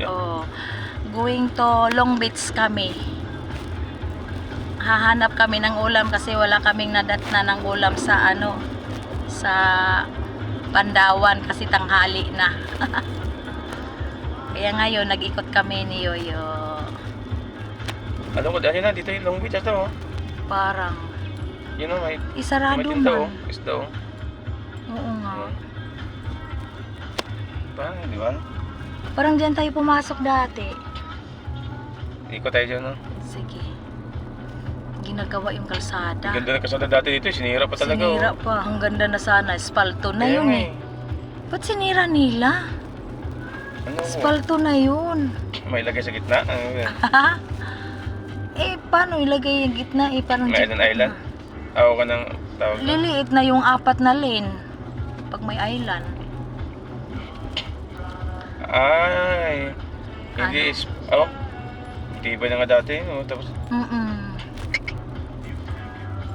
Oh, going to Long Beach kami. Hahanap kami ng ulam kasi wala kaming nadatna ng ulam sa ano, sa Pandawan kasi tanghali na. Kaya ngayon nag-ikot kami ni Yoyo. Alam ko dahil na dito yung Long Beach ito. Parang Yun o, may isarado tinda man. Isda o. Oo nga. Parang, di ba? Parang diyan tayo pumasok dati. Ikot tayo dyan, no? Sige. Ginagawa yung kalsada. Ganda na kasada dati dito, sinira pa talaga. Sinira pa. Ang ganda na sana. Espalto na Kaya yun nga eh. Ba't sinira nila? Ano? Espalto na yun. May lagay sa gitna? Ano yun? Eh, paano ilagay yung gitna? Eh, parang May jeep island? na. Ako ka ng tawag doon. Liliit na yung 4 na lane. Pag may island. Ay. Hindi Ano? is... Oh. Tibay na nga dati. Oh. Tapos,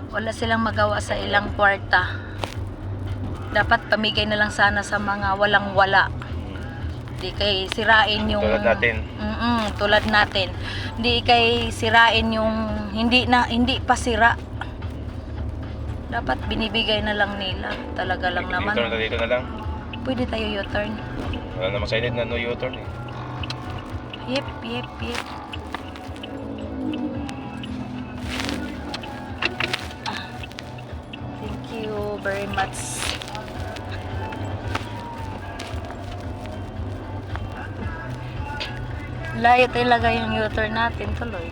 Wala silang magawa sa ilang kwarta. Dapat pamigay na lang sana sa mga walang-wala. Di kay sirain yung... tulad natin. Tulad natin. Di kay sirain yung hindi pa sira. Dapat binibigay na lang nila. Talaga lang naman. U-turn na dito na lang. Pwede tayo U-turn. Wala namang silent na no U-turn eh. Yep. Thank you very much. Layo talaga yung U-turn natin tuloy.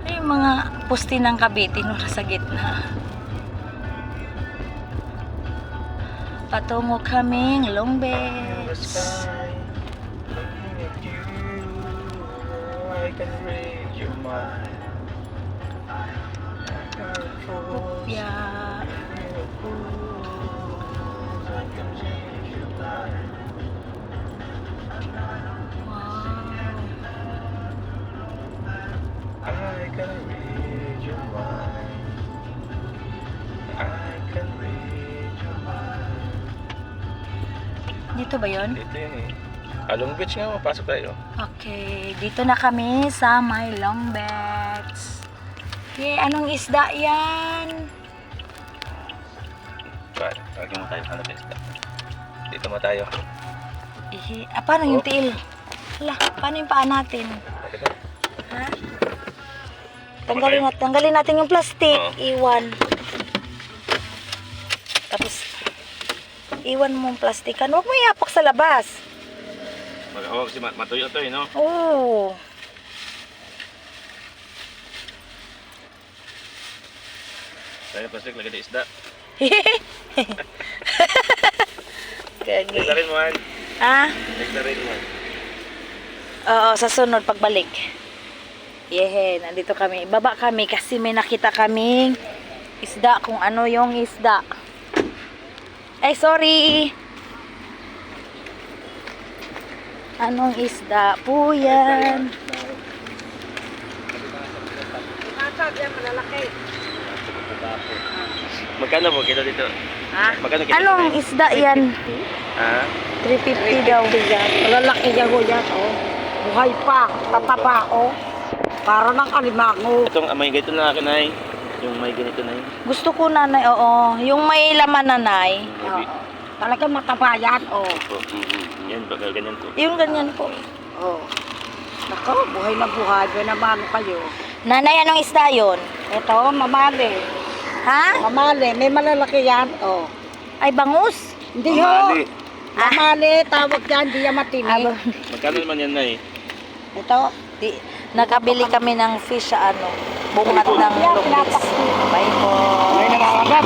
Ay, yung mga poste ng Cavite no, nasa gitna. Patungo kaming Long Beach. I can read your mind. Yeah. I can read your mind. I can read your mind. Dito ba yun? Dito yun eh. Long Beach nga, mapasok tayo. Okay, dito na kami sa may Long Beach. Yay, anong isda yan? Lagi mo tayo, hanap yung isda. Dito mo tayo. Paano yung tiil? Hala, paano yung paa natin? Ha? Tanggalin natin yung plastic. Oo. Iwan. Tapos, iwan mo yung plastikan. Huwag mo iapak sa labas. Mag-awag kasi matuyo to eh, no? Oo. Tayo plastic, lagay na isda. Gagi. Next na rin mo, Han. Ha? Next na rin mo. Oo, sa sunod pagbalik. Yehe, nandito kami. Baba kami kasi may nakita kaming isda, kung ano yung isda. Ay, sorry. Anong isda po yan? Magkano po kilo dito? Ha? Magkano kilo Anong dito? isda yan? Ha? 350 daw. Malalaki yan ho yan, oh. Buhay pa, tataba, oh. Para ng alimango. Itong may ganito na akin ay. Yung may ganito na yun. Gusto ko nanay, oo. Yung may laman nanay. Oo. Talaga mataba yan, oh. Yan, baka ganyan po. Yung ganyan po. Oh. Nako, buhay na buhay. Buhay na mano kayo. Nanay, anong isda yun? Ito, mamali. Ha? Mamali, may malalaki yan, oh. Ay, bangus? Hindi ho. Mamali. Mamali, tawag yan, di yan matinig. Magkano naman yan na eh? Ito, Nakabili kami ng fish sa ano, bungat ng yan, longis. pinapak. Bye po. May nangangagat.